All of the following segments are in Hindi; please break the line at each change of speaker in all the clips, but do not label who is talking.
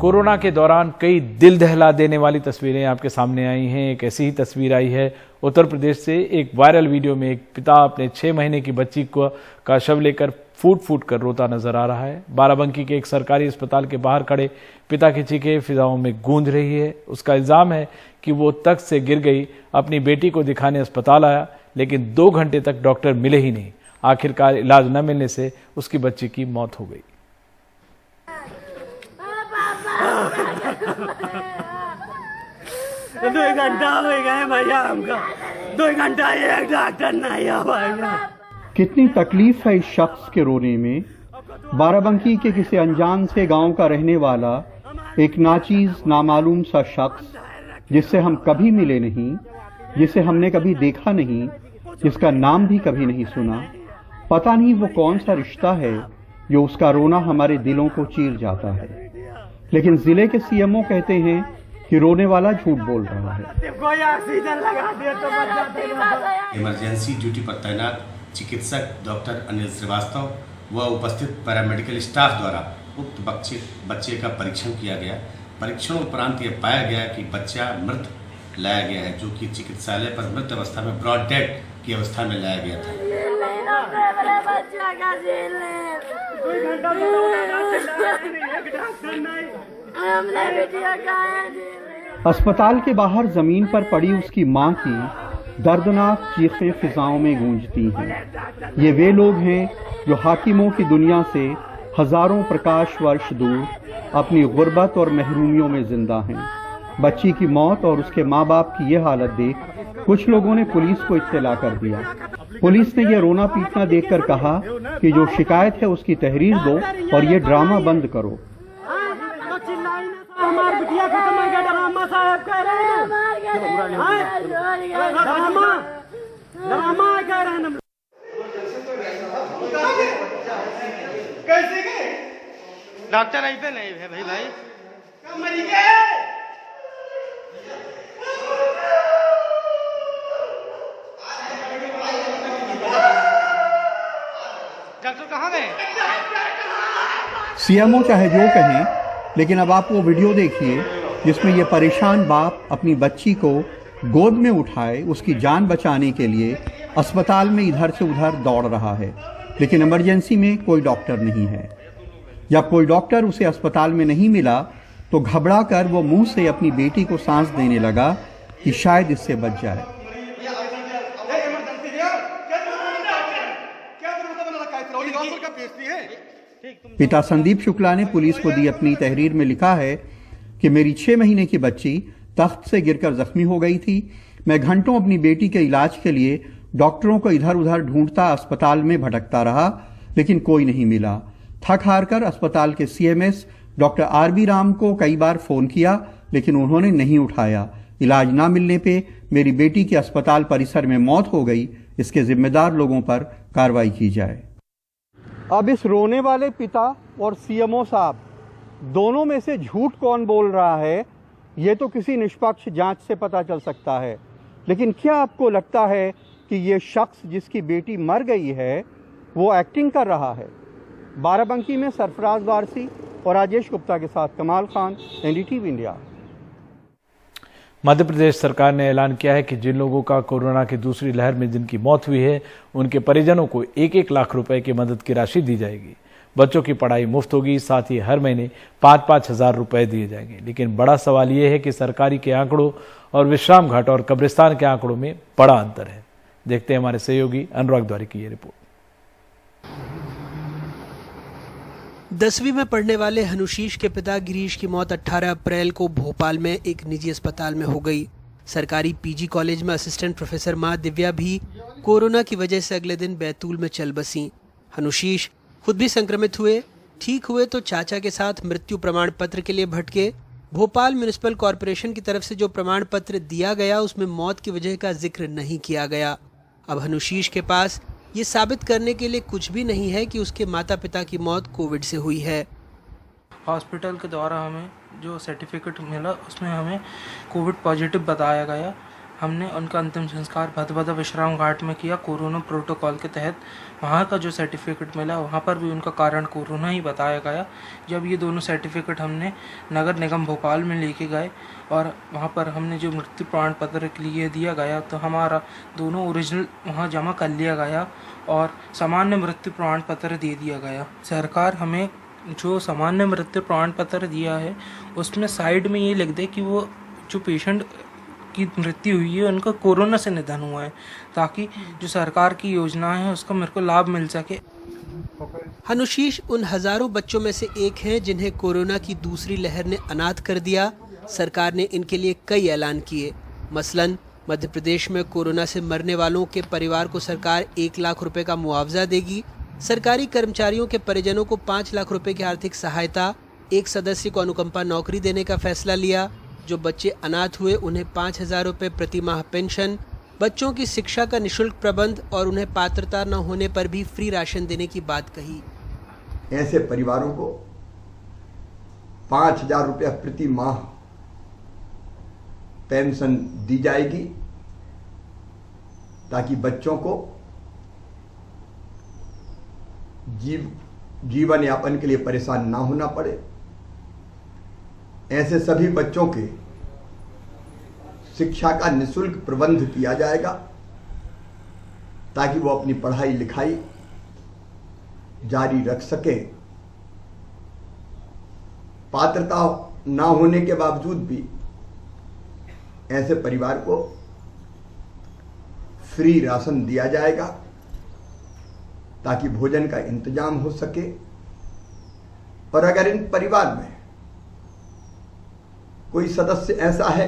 कोरोना के दौरान कई दिल दहला देने वाली तस्वीरें आपके सामने आई हैं। एक ऐसी ही तस्वीर आई है उत्तर प्रदेश से। एक वायरल वीडियो में एक पिता अपने 6 महीने की बच्ची का शव लेकर फूट फूट कर रोता नजर आ रहा है। बाराबंकी के एक सरकारी अस्पताल के बाहर खड़े पिता की चीखें फिजाओं में गूंज रही है। उसका इल्जाम है कि वो तख्त से गिर गई, अपनी बेटी को दिखाने अस्पताल आया, लेकिन 2 घंटे तक डॉक्टर मिले ही नहीं। आखिरकार इलाज न मिलने से उसकी बच्ची की मौत हो गई।
2 घंटा हो गए भैया, हमका 2 घंटा एक डॉक्टर नहीं आ पाएगा।
कितनी तकलीफ है इस शख्स के रोने में। बाराबंकी के किसी अनजान से गांव का रहने वाला एक नाचीज नामालूम सा शख्स, जिससे हम कभी मिले नहीं, जिसे हमने कभी देखा नहीं, जिसका नाम भी कभी नहीं सुना। पता नहीं वो कौन सा रिश्ता है जो उसका रोना हमारे दिलों को चीर जाता है। लेकिन जिले के सीएमओ कहते हैं कि रोने वाला झूठ बोल रहा है।
इमरजेंसी ड्यूटी पर तैनात चिकित्सक डॉक्टर अनिल श्रीवास्तव व उपस्थित पैरामेडिकल स्टाफ द्वारा उक्त बच्चे का परीक्षण किया गया। परीक्षण उपरांत यह पाया गया कि बच्चा मृत लाया गया है, जो कि चिकित्सालय पर मृत अवस्था में ब्रॉड डेड की अवस्था में लाया गया था।
अस्पताल के बाहर जमीन पर पड़ी उसकी मां की दर्दनाक चीखें फिजाओं में गूंजती हैं। ये वे लोग हैं जो हाकिमों की दुनिया से हजारों प्रकाश वर्ष दूर अपनी गुर्बत और महरूमियों में जिंदा हैं। बच्ची की मौत और उसके माँ बाप की यह हालत देख कुछ लोगों ने पुलिस को इत्तला कर दिया। पुलिस ने यह रोना पीटना देखकर कहा कि जो शिकायत है उसकी तहरीर दो और ये ड्रामा बंद करो।
हमारी बिटिया खत्म हो गया, ड्रामा साहब कह रहे हैं, ड्रामा कह रहे हैं। कैसे गए? डॉक्टर नहीं पे नहीं है भाई कब मरी गए? डॉक्टर कहाँ गए?
सीएमओ चाहे जो कहें, लेकिन अब आप वो वीडियो देखिए जिसमें ये परेशान बाप अपनी बच्ची को गोद में उठाए उसकी जान बचाने के लिए अस्पताल में इधर से उधर दौड़ रहा है, लेकिन इमरजेंसी में कोई डॉक्टर नहीं है। जब कोई डॉक्टर उसे अस्पताल में नहीं मिला तो घबरा कर वो मुंह से अपनी बेटी को सांस देने लगा कि शायद इससे बच जाए। पिता संदीप शुक्ला ने पुलिस को दी अपनी तहरीर में लिखा है कि मेरी 6 महीने की बच्ची तख्त से गिरकर जख्मी हो गई थी। मैं घंटों अपनी बेटी के इलाज के लिए डॉक्टरों को इधर उधर ढूंढता अस्पताल में भटकता रहा, लेकिन कोई नहीं मिला। थक हार कर अस्पताल के सीएमएस डॉक्टर आरबी राम को कई बार फोन किया, लेकिन उन्होंने नहीं उठाया। इलाज ना मिलने पे मेरी बेटी की अस्पताल परिसर में मौत हो गई। इसके जिम्मेदार लोगों पर कार्रवाई की जाए। अब इस रोने वाले पिता और सीएमओ साहब दोनों में से झूठ कौन बोल रहा है, ये तो किसी निष्पक्ष जांच से पता चल सकता है। लेकिन क्या आपको लगता है कि ये शख्स जिसकी बेटी मर गई है वो एक्टिंग कर रहा है? बाराबंकी में सरफराज वारसी और राजेश गुप्ता के साथ कमाल खान, एनडीटीवी इंडिया।
मध्य प्रदेश सरकार ने ऐलान किया है कि जिन लोगों का कोरोना की दूसरी लहर में जिनकी मौत हुई है, उनके परिजनों को 1-1 लाख रुपए की मदद की राशि दी जाएगी। बच्चों की पढ़ाई मुफ्त होगी, साथ ही हर महीने 5-5 हजार रुपए दिए जाएंगे। लेकिन बड़ा सवाल यह है कि सरकारी के आंकड़ों और विश्राम घाट और कब्रिस्तान के आंकड़ों में बड़ा अंतर है। देखते हैं हमारे सहयोगी अनुराग द्वारी की ये रिपोर्ट।
10वीं में पढ़ने वाले हनुशीष के पिता गिरीश की मौत 18 अप्रैल को भोपाल में एक निजी अस्पताल में हो गई। सरकारी पीजी कॉलेज में असिस्टेंट प्रोफेसर मां दिव्या भी कोरोना की वजह से अगले दिन बैतूल में चल बसी। हनुशीष खुद भी संक्रमित हुए, ठीक हुए तो चाचा के साथ मृत्यु प्रमाण पत्र के लिए भटके। भोपाल म्युनिसिपल कॉरपोरेशन की तरफ से जो प्रमाण पत्र दिया गया उसमें मौत की वजह का जिक्र नहीं किया गया। अब हनुशीष के पास ये साबित करने के लिए कुछ भी नहीं है कि उसके माता पिता की मौत कोविड से हुई है।
हॉस्पिटल के द्वारा हमें जो सर्टिफिकेट मिला उसमें हमें कोविड पॉजिटिव बताया गया। हमने उनका अंतिम संस्कार भदभदा विश्राम घाट में किया कोरोना प्रोटोकॉल के तहत। वहाँ का जो सर्टिफिकेट मिला वहाँ पर भी उनका कारण कोरोना ही बताया गया। जब ये दोनों सर्टिफिकेट हमने नगर निगम भोपाल में लेके गए और वहाँ पर हमने जो मृत्यु प्रमाण पत्र के लिए दिया गया तो हमारा दोनों ओरिजिनल वहाँ जमा कर लिया गया और सामान्य मृत्यु प्रमाण पत्र दे दिया गया। सरकार हमें जो सामान्य मृत्यु प्रमाण पत्र दिया है उसमें साइड में ये लिख दे कि वो जो पेशेंट की मृत्यु हुई है उनका कोरोना से निधन हुआ है, ताकि जो सरकार की योजना है उसका मेरे को लाभ मिल सके।
हनुशीश उन हजारों बच्चों में से एक हैं जिन्हें कोरोना की दूसरी लहर ने अनाथ कर दिया। सरकार ने इनके लिए कई ऐलान किए। मसलन मध्य प्रदेश में कोरोना से मरने वालों के परिवार को सरकार 1 लाख रुपए का मुआवजा देगी। सरकारी कर्मचारियों के परिजनों को 5 लाख रुपए की आर्थिक सहायता, एक सदस्य को अनुकंपा नौकरी देने का फैसला लिया। जो बच्चे अनाथ हुए उन्हें 5,000 रुपए प्रति माह पेंशन, बच्चों की शिक्षा का निःशुल्क प्रबंध और उन्हें पात्रता न होने पर भी फ्री राशन देने की बात कही।
ऐसे परिवारों को 5,000 रुपया प्रति माह पेंशन दी जाएगी ताकि बच्चों को जीवन यापन के लिए परेशान ना होना पड़े। ऐसे सभी बच्चों के शिक्षा का निःशुल्क प्रबंध किया जाएगा ताकि वो अपनी पढ़ाई लिखाई जारी रख सके। पात्रता ना होने के बावजूद भी ऐसे परिवार को फ्री राशन दिया जाएगा ताकि भोजन का इंतजाम हो सके। और अगर इन परिवार में कोई सदस्य ऐसा है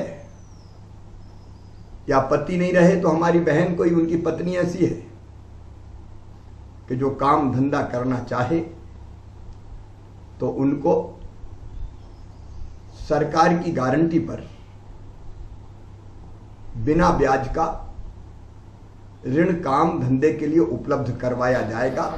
या पति नहीं रहे तो हमारी बहन कोई उनकी पत्नी ऐसी है कि जो काम धंधा करना चाहे तो उनको सरकार की गारंटी पर बिना ब्याज का ऋण काम धंधे के लिए उपलब्ध करवाया जाएगा।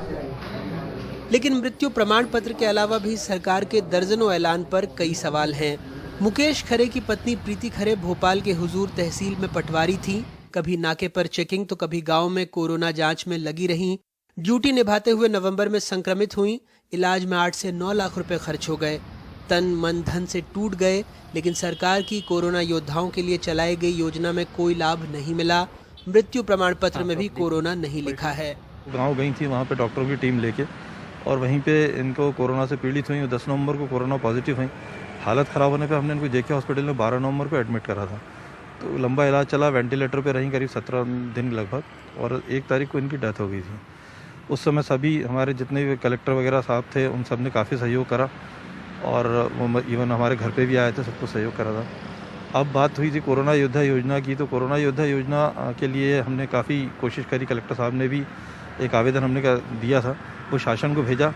लेकिन मृत्यु प्रमाण पत्र के अलावा भी सरकार के दर्जनों ऐलान पर कई सवाल हैं। मुकेश खरे की पत्नी प्रीति खरे भोपाल के हुजूर तहसील में पटवारी थी। कभी नाके पर चेकिंग तो कभी गांव में कोरोना जांच में लगी रहीं। ड्यूटी निभाते हुए नवंबर में संक्रमित हुई। इलाज में 8 से 9 लाख रुपए खर्च हो गए। तन मन धन से टूट गए, लेकिन सरकार की कोरोना योद्धाओं के लिए चलाई गई योजना में कोई लाभ नहीं मिला। मृत्यु प्रमाण पत्र में भी कोरोना नहीं लिखा है।
गांव गई थी वहां पे डॉक्टरों की टीम लेके और वहीं पे इनको कोरोना से पीड़ित हुई। 10 नवंबर को कोरोना पॉजिटिव हुई। हालत ख़राब होने पे हमने इनको जेके हॉस्पिटल में 12 नवंबर को एडमिट करा था। तो लंबा इलाज चला, वेंटिलेटर पे रहीं करीब 17 दिन लगभग, और 1 तारीख को इनकी डेथ हो गई थी। उस समय सभी हमारे जितने भी कलेक्टर वगैरह साहब थे उन सब ने काफ़ी सहयोग करा और वो इवन हमारे घर पे भी आए थे, सबको सहयोग करा था। अब बात हुई थी कोरोना योद्धा योजना की, तो कोरोना योद्धा योजना के लिए हमने काफ़ी कोशिश करी। कलेक्टर साहब ने भी एक आवेदन हमने दिया था, वो शासन को भेजा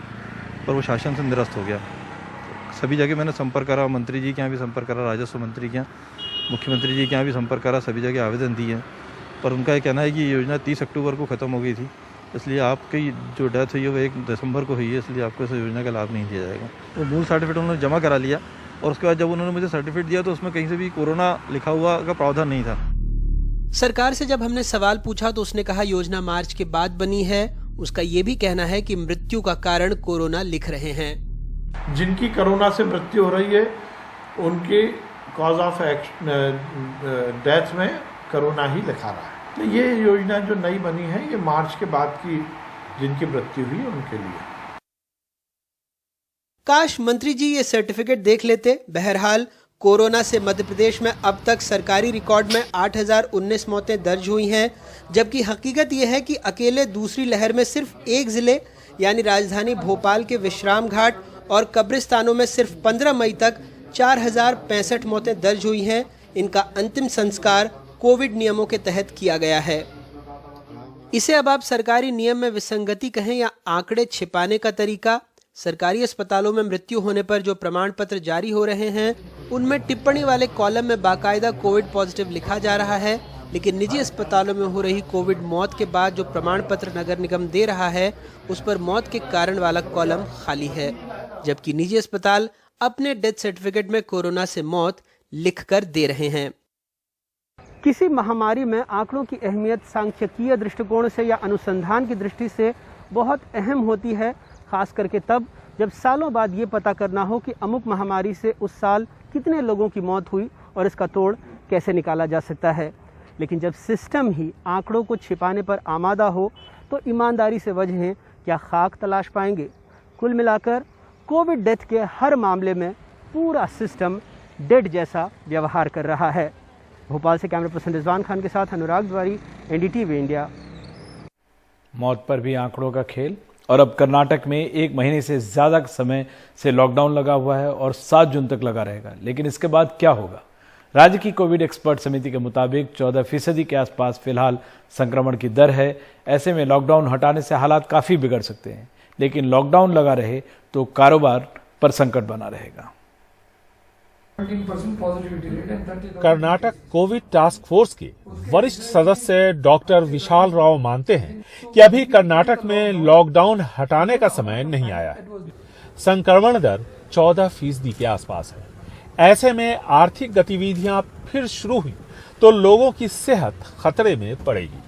पर वो शासन से निरस्त हो गया। सभी जगह मैंने संपर्क करा, मंत्री जी के यहाँ भी संपर्क करा, राजस्व मंत्री के यहाँ, मुख्यमंत्री जी के यहाँ भी संपर्क करा, सभी जगह आवेदन दिए हैं। पर उनका ये कहना है कि ये योजना 30 अक्टूबर को ख़त्म हो गई थी, इसलिए आपकी जो डेथ हुई है वो 1 दिसंबर को हुई है, इसलिए आपको इस योजना का लाभ नहीं दिया जाएगा। तो मूल सर्टिफिकेट उन्होंने जमा करा लिया और उसके बाद जब उन्होंने मुझे सर्टिफिकेट दिया तो उसमें कहीं से भी कोरोना लिखा हुआ का प्रावधान नहीं था।
सरकार से जब हमने सवाल पूछा तो उसने कहा योजना मार्च के बाद बनी है। उसका ये भी कहना है कि मृत्यु का कारण कोरोना लिख रहे हैं।
जिनकी कोरोना से मृत्यु हो रही है उनकी कॉज ऑफ डेथ में कोरोना ही लिखा रहा है। तो ये योजना जो नई बनी है ये मार्च के बाद की जिनकी मृत्यु हुई उनके लिए।
काश मंत्री जी ये सर्टिफिकेट देख लेते। बहरहाल कोरोना से मध्य प्रदेश में अब तक सरकारी रिकॉर्ड में 8,019 मौतें दर्ज हुई हैं, जबकि हकीकत यह है कि अकेले दूसरी लहर में सिर्फ 1 जिले यानी राजधानी भोपाल के विश्राम घाट और कब्रिस्तानों में सिर्फ 15 मई तक 4,065 मौतें दर्ज हुई हैं। इनका अंतिम संस्कार कोविड नियमों के तहत किया गया है। इसे अब आप सरकारी नियम में विसंगति कहें या आंकड़े छिपाने का तरीका, सरकारी अस्पतालों में मृत्यु होने पर जो प्रमाण पत्र जारी हो रहे हैं उनमें टिप्पणी वाले कॉलम में बाकायदा कोविड पॉजिटिव लिखा जा रहा है, लेकिन निजी अस्पतालों में हो रही कोविड मौत के बाद जो प्रमाण पत्र नगर निगम दे रहा है उस पर मौत के कारण वाला कॉलम खाली है, जबकि निजी अस्पताल अपने डेथ सर्टिफिकेट में कोरोना से मौत लिखकर दे रहे हैं। किसी महामारी में आंकड़ों की अहमियत सांख्यिकीय दृष्टिकोण से या अनुसंधान की दृष्टि से बहुत अहम होती है, खास करके तब जब सालों बाद ये पता करना हो कि अमुक महामारी से उस साल कितने लोगों की मौत हुई और इसका तोड़ कैसे निकाला जा सकता है। लेकिन जब सिस्टम ही आंकड़ों को छिपाने पर आमादा हो तो ईमानदारी से वजहें क्या खाक तलाश पाएंगे। कुल मिलाकर कोविड डेथ के हर मामले में पूरा सिस्टम डेड जैसा व्यवहार कर रहा है। भोपाल से कैमरा पर्सन रिजवान खान के साथ अनुराग द्वारी, एनडीटीवी इंडिया।
मौत पर भी आंकड़ों का खेल। और अब कर्नाटक में 1 महीने से ज़्यादा समय से लॉकडाउन लगा हुआ है और 7 जून तक लगा रहेगा। लेकिन इसके बाद क्या होगा? राज्य की कोविड एक्सपर्ट समिति के मुताबिक 14% के आसपास फिलहाल संक्रमण की दर है। ऐसे में लॉकडाउन हटाने से हालात काफ़ी बिगड़ सकते हैं। लेकिन लॉकडाउन लगा रहे तो कारोबार पर संकट बना रहेगा।
कर्नाटक कोविड टास्क फोर्स के वरिष्ठ सदस्य डॉक्टर विशाल राव मानते हैं कि अभी कर्नाटक में लॉकडाउन हटाने का समय नहीं आया है। संक्रमण दर 14% के आसपास है। ऐसे में आर्थिक गतिविधियां फिर शुरू हुई तो लोगों की सेहत खतरे में पड़ेगी।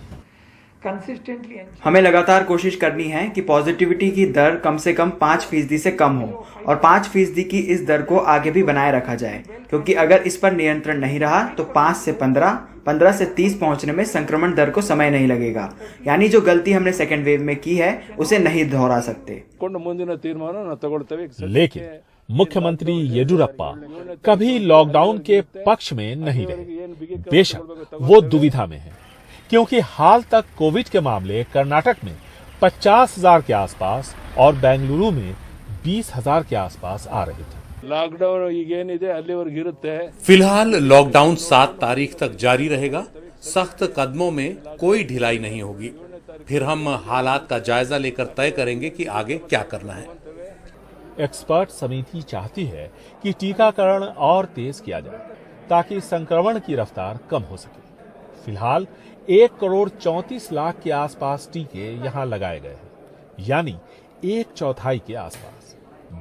हमें लगातार कोशिश करनी है कि पॉजिटिविटी की दर कम से कम 5% से कम हो और 5% की इस दर को आगे भी बनाए रखा जाए, क्योंकि अगर इस पर नियंत्रण नहीं रहा तो 5 से 15, 15 से 30 पहुंचने में संक्रमण दर को समय नहीं लगेगा। यानी जो गलती हमने सेकेंड वेव में की है उसे नहीं दोहरा सकते।
लेकिन मुख्यमंत्री येडियुरप्पा कभी लॉकडाउन के पक्ष में नहीं रहे। बेशक वो दुविधा में है, क्योंकि हाल तक कोविड के मामले कर्नाटक में 50,000 के आसपास और बेंगलुरु में 20,000 के आसपास आ रहे थे।
फिलहाल लॉकडाउन 7 तारीख तक जारी रहेगा। सख्त कदमों में कोई ढिलाई नहीं होगी। फिर हम हालात का जायजा लेकर तय करेंगे कि आगे क्या करना है।
एक्सपर्ट समिति चाहती है कि टीकाकरण और तेज किया जाए ताकि संक्रमण की रफ्तार कम हो सके। फिलहाल 1,34,00,000 के आसपास टीके यहां लगाए गए हैं, यानी 1/4 के आसपास।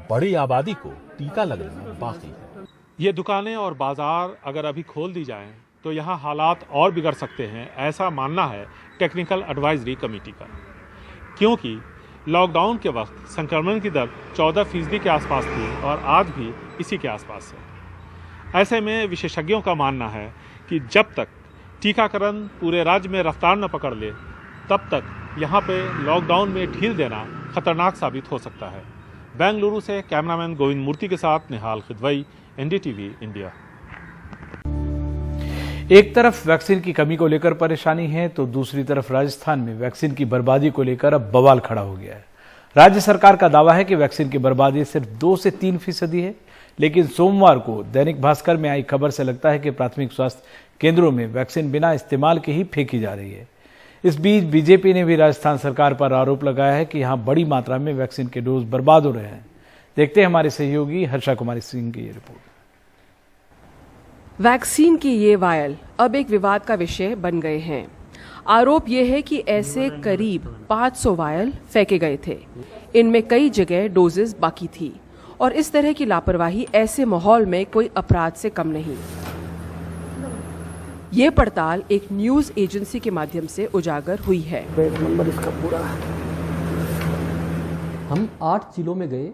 बड़ी आबादी को टीका लगना बाकी है। ये दुकानें और बाजार अगर अभी खोल दी जाएं तो यहां हालात और बिगड़ सकते हैं, ऐसा मानना है टेक्निकल एडवाइजरी कमेटी का। क्योंकि लॉकडाउन के वक्त संक्रमण की दर 14% के आसपास थी और आज भी इसी के आसपास है। ऐसे में विशेषज्ञों का मानना है कि जब तक टीकाकरण पूरे राज्य में रफ्तार न पकड़ ले, तब तक यहाँ पे लॉकडाउन में ढील देना खतरनाक साबित हो सकता है। बेंगलुरु से कैमरामैन गोविंद मूर्ति के साथ निहाल खिदवई, एनडीटीवी इंडिया।
एक तरफ वैक्सीन की कमी को लेकर परेशानी है तो दूसरी तरफ राजस्थान में वैक्सीन की बर्बादी को लेकर अब बवाल खड़ा हो गया है। राज्य सरकार का दावा है कि वैक्सीन की बर्बादी सिर्फ 2 से 3% है, लेकिन सोमवार को दैनिक भास्कर में आई खबर से लगता है कि प्राथमिक स्वास्थ्य केंद्रों में वैक्सीन बिना इस्तेमाल के ही फेंकी जा रही है। इस बीच बीजेपी ने भी राजस्थान सरकार पर आरोप लगाया है कि यहां बड़ी मात्रा में वैक्सीन के डोज बर्बाद हो रहे हैं। देखते हैं हमारे सहयोगी हर्षा कुमारी सिंह की ये रिपोर्ट।
वैक्सीन की ये वायल अब एक विवाद का विषय बन गए हैं। आरोप ये है कि ऐसे करीब 500 वायल फेंके गए थे। इनमें कई जगह डोजेस बाकी थी और इस तरह की लापरवाही ऐसे माहौल में कोई अपराध से कम नहीं। ये पड़ताल एक न्यूज एजेंसी के माध्यम से उजागर हुई है।
नंबर इसका पूरा। हम 8 जिलों में गए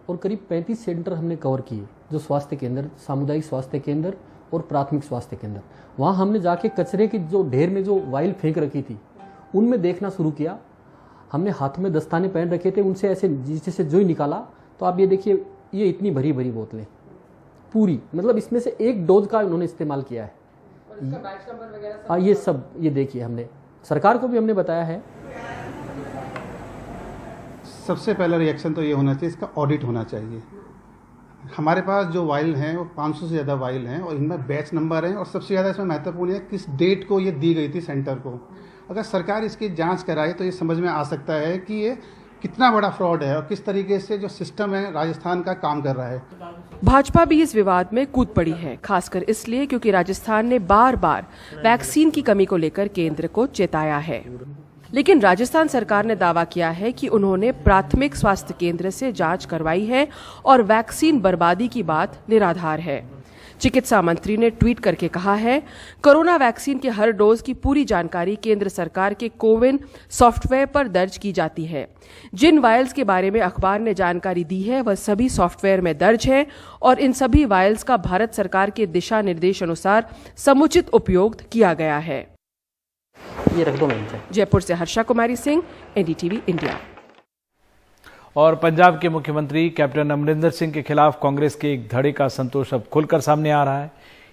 और करीब 35 सेंटर हमने कवर किए, जो स्वास्थ्य केंद्र, सामुदायिक स्वास्थ्य केंद्र और प्राथमिक स्वास्थ्य केंद्र। वहाँ हमने जाके कचरे की जो ढेर में जो वाइल फेंक रखी थी उनमें देखना शुरू किया। हमने हाथों में दस्ताने पहन रखे थे, उनसे ऐसे जिससे जो ही निकाला तो आप ये देखिए, ये इतनी भरी भरी बोतलें पूरी, मतलब इसमें से 1 डोज का उन्होंने इस्तेमाल किया है। ये सब ये देखिए, हमने सरकार को भी हमने बताया है।
सबसे पहला रिएक्शन तो ये होना चाहिए, इसका ऑडिट होना चाहिए। हमारे पास जो वाइल हैं वो 500 से ज़्यादा वाइल हैं और इनमें बैच नंबर हैं और सबसे ज़्यादा इसमें महत्वपूर्ण है किस डेट को ये दी गई थी सेंटर को। अगर सरकार इसकी जांच कराए तो ये समझ में आ सकता है कि ये कितना बड़ा फ्रॉड है और किस तरीके से जो सिस्टम है राजस्थान का काम कर रहा है।
भाजपा भी इस विवाद में कूद पड़ी है, खासकर इसलिए क्योंकि राजस्थान ने बार बार वैक्सीन की कमी को लेकर केंद्र को चेताया है। लेकिन राजस्थान सरकार ने दावा किया है कि उन्होंने प्राथमिक स्वास्थ्य केंद्र से जांच करवाई है और वैक्सीन बर्बादी की बात निराधार है। चिकित्सा मंत्री ने ट्वीट करके कहा है, कोरोना वैक्सीन के हर डोज की पूरी जानकारी केंद्र सरकार के कोविन सॉफ्टवेयर पर दर्ज की जाती है। जिन वायल्स के बारे में अखबार ने जानकारी दी है वह सभी सॉफ्टवेयर में दर्ज है और इन सभी वायल्स का भारत सरकार के दिशा निर्देश अनुसार समुचित उपयोग किया गया है।
ये रख दो मैम।
जयपुर से हर्षा कुमारी सिंह, एनडीटीवी इंडिया।
और पंजाब के मुख्यमंत्री कैप्टन अमरिंदर सिंह के खिलाफ कांग्रेस के एक धड़े का संतोष अब खुलकर सामने आ रहा है।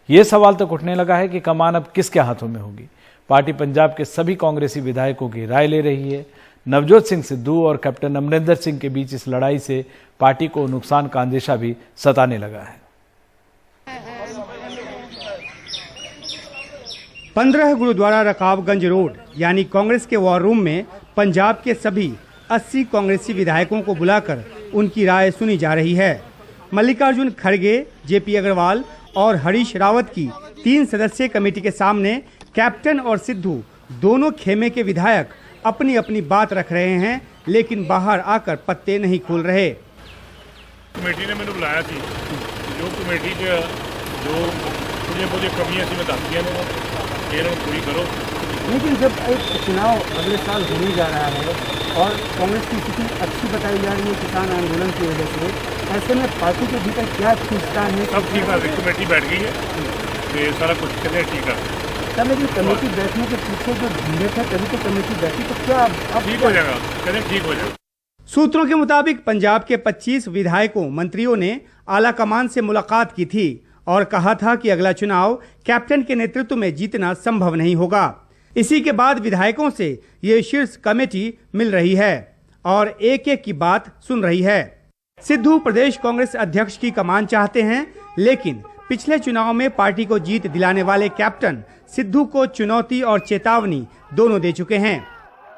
ये सवाल तक उठने लगा है कि कमान अब किसके हाथों में होगी। पार्टी पंजाब के सभी कांग्रेसी विधायकों की राय ले रही है। नवजोत सिंह सिद्धू और कैप्टन अमरिंदर सिंह के बीच इस लड़ाई से पार्टी को नुकसान का अंदेशा भी सताने लगा है।
15 गुरुद्वारा रकाबगंज रोड यानी कांग्रेस के वॉर रूम में पंजाब के सभी 80 कांग्रेसी विधायकों को बुलाकर उनकी राय सुनी जा रही है। मल्लिकार्जुन खड़गे, जेपी अग्रवाल और हरीश रावत की 3 सदस्यीय कमेटी के सामने कैप्टन और सिद्धू दोनों खेमे के विधायक अपनी अपनी बात रख रहे हैं, लेकिन बाहर आकर पत्ते नहीं खोल रहे।
कमेटी ने मैंने बुलाया थी, जो कमेटी जो मुझे कमियां सी बताती हैं पूरी करो।
लेकिन जब एक चुनाव अगले साल होने जा रहा है और कांग्रेस की स्थिति अच्छी बताई जा रही है किसान आंदोलन की वजह से, ऐसे में पार्टी के भीतर क्या खींचतान है?
सब ठीक है, कमेटी बैठ गई है, ये सारा कुछ चले ठीक है।
तब लेकिन कमेटी बैठने के पीछे जो झंझट है, तभी तो कमेटी बैठी, तो क्या अब
ठीक हो जाएगा? करें ठीक हो जाएगा।
सूत्रों के मुताबिक पंजाब के 25 विधायकों मंत्रियों ने आला कमान से मुलाकात की थी और कहा था कि अगला चुनाव कैप्टन के नेतृत्व में जीतना संभव नहीं होगा। इसी के बाद विधायकों से ये शीर्ष कमेटी मिल रही है और एक एक की बात सुन रही है। सिद्धू प्रदेश कांग्रेस अध्यक्ष की कमान चाहते हैं, लेकिन पिछले चुनाव में पार्टी को जीत दिलाने वाले कैप्टन सिद्धू को चुनौती और चेतावनी दोनों दे चुके हैं।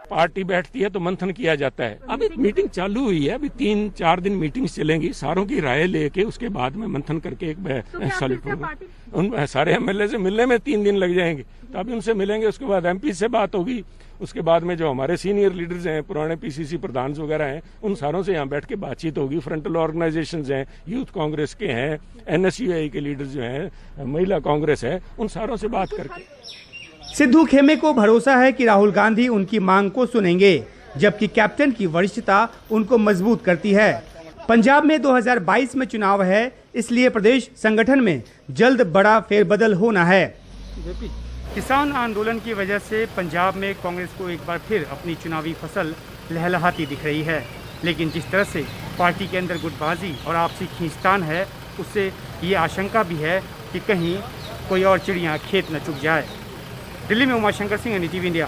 पार्टी बैठती है तो मंथन किया जाता है। अभी मीटिंग चालू हुई है, अभी 3-4 दिन मीटिंग चलेंगी, सारों की राय लेके उसके बाद में मंथन करके एक सॉलिड प्रोग्राम। उन सारे एमएलए से मिलने में 3 दिन लग जाएंगे, तो अभी उनसे मिलेंगे, उसके बाद एमपी से बात होगी, उसके बाद में जो हमारे सीनियर लीडर्स हैं, पुराने पीसीसी प्रधान वगैरह हैं, उन सारों से यहाँ बैठ के बातचीत होगी। फ्रंटल ऑर्गेनाइजेशंस हैं, यूथ कांग्रेस के हैं, एनएसयूआई के लीडर्स जो हैं, महिला कांग्रेस है, उन सारों से बात करके।
सिद्धू खेमे को भरोसा है कि राहुल गांधी उनकी मांग को सुनेंगे, जबकि कैप्टन की वरिष्ठता उनको मजबूत करती है। पंजाब में 2022 में चुनाव है, इसलिए प्रदेश संगठन में जल्द बड़ा फेरबदल होना है। किसान आंदोलन की वजह से पंजाब में कांग्रेस को एक बार फिर अपनी चुनावी फसल लहलहाती दिख रही है, लेकिन जिस तरह से पार्टी के अंदर गुटबाजी और आपसी खींचतान है, उससे ये आशंका भी है कि कहीं कोई और चिड़ियाँ खेत न चुग जाए। दिल्ली में उमाशंकर सिंह, एनडीटीवी इंडिया।